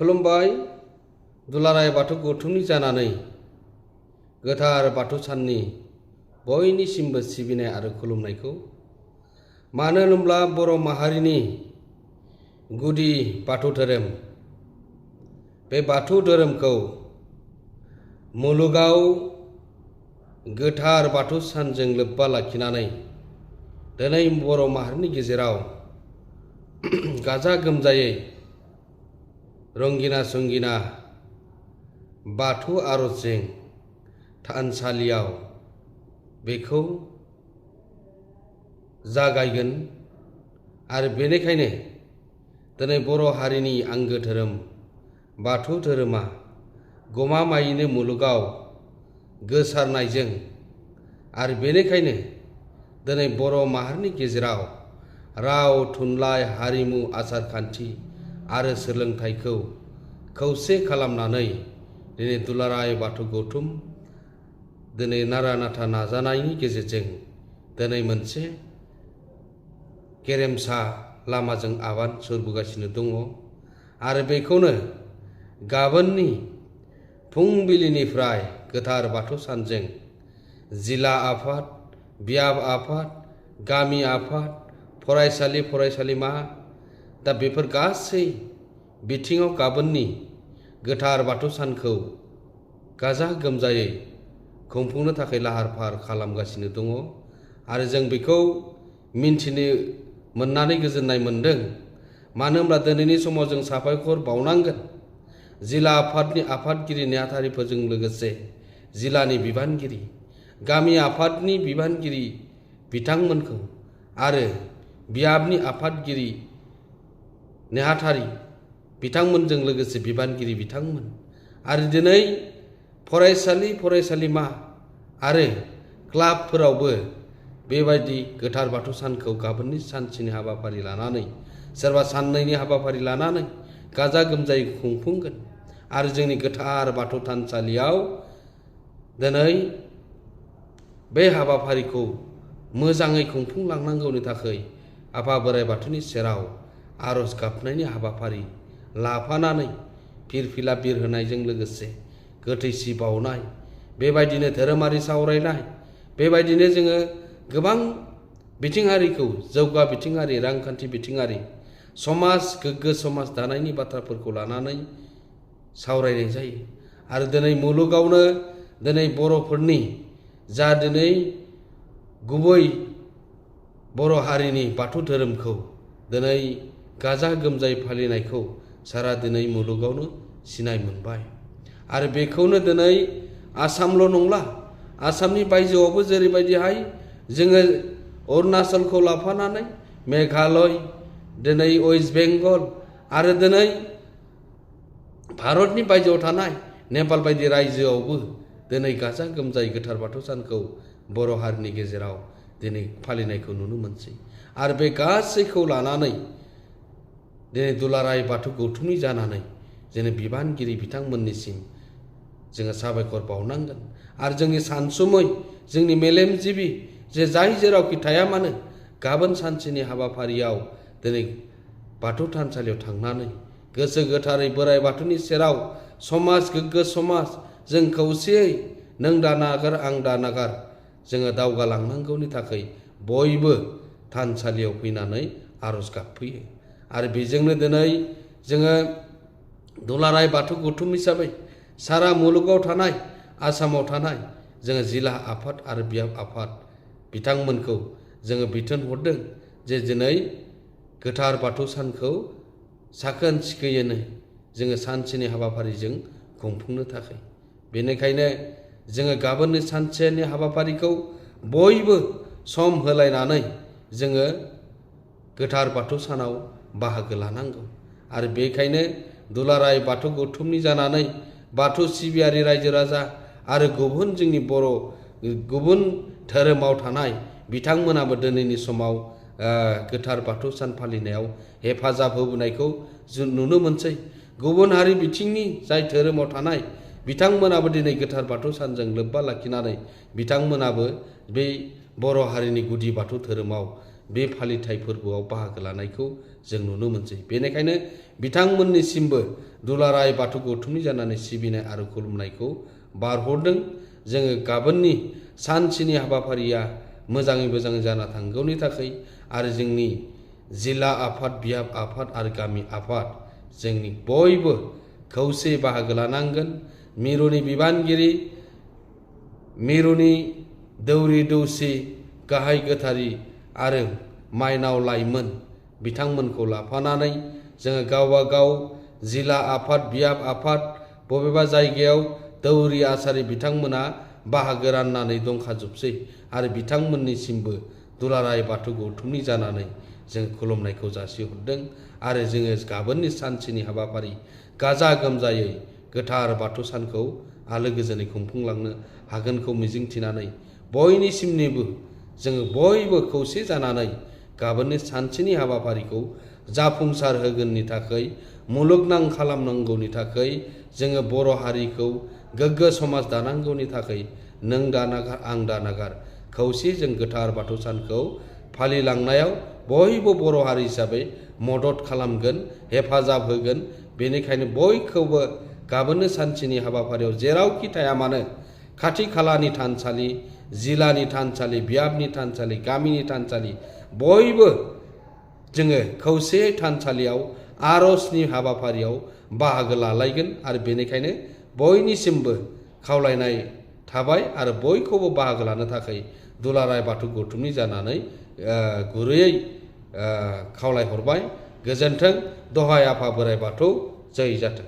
खुलुमबाय दुलाराय बाथौ गौथुमनि जानानै गोथार बाथौ साननि बयनिसिमबो सिबिनाय आरो खुलुमनायखौ मानो होनोब्ला बर' माहारिनि गुदि बाथौ धोरोम बे बाथौ धोरोमखौ मुलुगाव गोथार बाथौ सानजों लोब्बा लाखिनानै दिनै बर' माहारिनि गेजेराव गाजा गोमजायै रंगिना संगिना बाथौ आर'जजों थानसालियाव बेखौ जागायगोन आरो बेनिखायनो दिनै बर' हारिनि आंगो धोरोम बाथौ धोरोमा गमामायैनो मुलुगाव गोसारनायजों आरो बेनिखायनो दिनै बर' माहारिनि गेजेराव राव थुनलाइ हारिमु आसार खान्थि आरो सोलोंथाइखौ खौसे खालामनानै दिनै दुलाराय बाथौ गौथुम दिनै नारा नाथा नाजानायनि गेजेरजों दिनै मोनसे गेरेमसा लामाजों आगान सुरबोगासिनो दङ आरो बेखौनो गाबोननि फुंबिलिनिफ्राय गोथार बाथौ सानजों जिल्ला आफाद बियाब आफाद गामि आफाद फरायसालि फरायसालिमा दा बेफोर गासै बिथिङाव गाबोननि गोथार बाथौ सानखौ गाजा गोमजायै खुंफुंनो थाखाय लाहार फाहार खालामगासिनो दङ आरो जों बेखौ मिन्थिनो मोननानै गोजोननाय मोन्दों। मानो होनब्ला दिनैनि समाव जों साबायखर बावनांगोन जिल्ला आफादनि आफादगिरि नेहाथारिफोरजों लोगोसे जिल्लानि बिबानगिरि गामि आफादनि बिबानगिरि बिथांमोनखौ आरो बियाबनि आफादगिरि नेहाथारि बिथांमोनजों लोगोसे बिबानगिरि बिथांमोन आरो दिनै फरायसालि फरायसालिमा आरो क्लाबफोरावबो बेबायदि गोथार बाथौ सानखौ गाबोननि सानसेनि हाबाफारि लानानै सोरबा साननैनि हाबाफारि लानानै गाजा गोमजायै खुंफुंगोन आरो जोंनि गोथार बाथौ थानसालियाव दिनै बे हाबाफारिखौ मोजाङै खुंफुंलांनांगौनि थाखाय आफा बोराइ बाथौनि सेराव आर'ज गाबनायनि हाबाफारि लाफानानै फिरफिला बिरहोनायजों लोगोसे गोथैसि बावनाय बेबायदिनो धोरोमारि सावरायनाय बेबायदिनो जोङो गोबां बिथिङारिखौ जौगा बिथिङारि रांखान्थि बिथिङारि समाज गोग्गो समाज दानायनि बाथ्राफोरखौ लानानै सावरायनाय जायो आरो दिनै मुलुगावनो दिनै बर'फोरनि जा दिनै गुबै बर' हारिनि बाथौ धोरोमखौ दिनै गाजा गोमजायै फालिनायखौ सारा दिनै मुलुगावनो सिनाय मोनबाय आरो बेखौनो दिनै आसामल' नंला आसामनि बायजोआवबो जेरैबायदिहाय जोङो अरुणाचलखौ लाफानानै मेघालय दिनै वेस्ट बेंगल आरो दिनै भारतनि बायजोआव थानाय नेपाल बायदि रायजोआवबो दिनै गाजा गोमजायै गोथार बाथौ सानखौ बर' हारिनि गेजेराव दिनै फालिनायखौ नुनो मोनसै आरो बे गासैखौ लानानै दिनै दुलाराय बाथौ गौथुमनि जानानै जोंनि बिबानगिरि बिथांमोननिसिम जोङो साबायखर बावनांगोन आरो जोंनि सानसुमै जोंनि मेलेमजिबि जे जाय जेरावखि थाया मानो गाबोन सानसेनि हाबाफारियाव दिनै बाथौ थानसालियाव थांनानै गोसो गोथारै बोराइ बाथौनि सेराव समाज गोग्गो समाज जों खौसेयै नों दा नागार आं दा नागार जोङो दावगालांनांगौनि थाखाय बयबो थानसालियाव फैनानै आर'ज गाबफैयो आरो बेजोंनो दिनै जोङो दुलाराय बाथौ गौथुम हिसाबै सारा मुलुगाव थानाय आसामाव थानाय जोङो जिल्ला आफाद आरो बियाब आफाद बिथांमोनखौ जोङो बिथोन हरदों जे दिनै गोथार बाथौ सानखौ साखोन सिखोनै जोङो सानसेनि हाबाफारिजों खुंफुंनो थाखाय बेनिखायनो जोङो गाबोननि सानसेनि हाबाफारिखौ बयबो सम होलायनानै जोङो गोथार बाथौ सानाव बाहागो लानांगौ आरो बेखायनो दुलाराय बाथौ गौथुमनि जानानै बाथौ सिबियारि रायजो राजा आरो गुबुन जोंनि बर' गुबुन धोरोमाव थानाय बिथांमोनाबो दिनैनि समाव गोथार बाथौ सान फालिनायाव हेफाजाब होबोनायखौ जों नुनो मोनसै गुबुन हारि बिथिंनि जाय धोरोमाव थानाय बिथांमोनाबो दिनै गोथार बाथौ सानजों लोब्बा लाखिनानै बिथांमोनाबो बे बर' हारिनि गुदि बाथौ धोरोमाव बे फालिथाय फोरबोआव बाहागो लानायखौ जों नुनो मोनसै। बेनिखायनो बिथांमोननिसिमबो दुलाराय बाथौ गौथुमनि जानानै सिबिनाय आरो खुलुमनायखौ बारहरदों। जोङो गाबोननि सानसेनि हाबाफारिया मोजाङै मोजां जाना थांगौनि थाखाय आरो जोंनि जिल्ला आफाद, बियाब आफाद आरो गामि आफाद जोंनि बयबो खौसे बाहागो लानांगोन। मिरुनि बिबानगिरि, मिरुनि दौरि दौसि, गाहाय गोथारि आरो माइनाव लाइमोन बिथांमोनखौ लाफानानै जोङो गावबा गाव जिल्ला आफाद, बियाब आफाद, बबेबा जायगायाव दौरि आसारि बिथांमोना बाहागो राननानै दंखाजोबसै आरो बिथांमोननिसिमबो दुलाराय बाथौ गौथुमनि जानानै जों खुलुमनायखौ जासिहरदों आरो जोङो गाबोननि सानसेनि हाबाफारि गाजा गोमजायै गोथार बाथौ सानखौ आलो गोजोनै खुंफुंलांनो हागोनखौ मिजिंथिनानै बयनिसिमनिबो जोङो बयबो खौसे जानानै गाबोननि सानसेनि हाबाफारिखौ जाफुंसार होगोननि थाखाय, मुलुगनां खालामनांगौनि थाखाय, जोङो बर' हारिखौ गोग्गो समाज दानांगौनि थाखाय नों दानागार आं दानागार खौसे जों गोथार बाथौ सानखौ फालिलांनायाव बयबो बर' हारि हिसाबै मदद खालामगोन, हेफाजाब होगोन। बेनिखायनो बयखौबो गाबोननो सानसेनि हाबाफारियाव जेरावखि थाया मानो खाथि खालानि थानसालि, जिल्लानि थानसालि, बियाबनि थानसालि, गामिनि थानसालि बयबो जोङो खौसेयै थानसालियाव आर'जनि हाबाफारियाव बाहागो लालायगोन आरो बेनिखायनो बयनिसिमबो खावलायनाय थाबाय आरो बयखौबो बाहागो लानो थाखाय दुलाराय बाथौ गौथुमनि जानानै गुरैयै खावलायहरबाय। गोजोन्थों। दहाय आफा बोराइ बाथौ जै जाथों।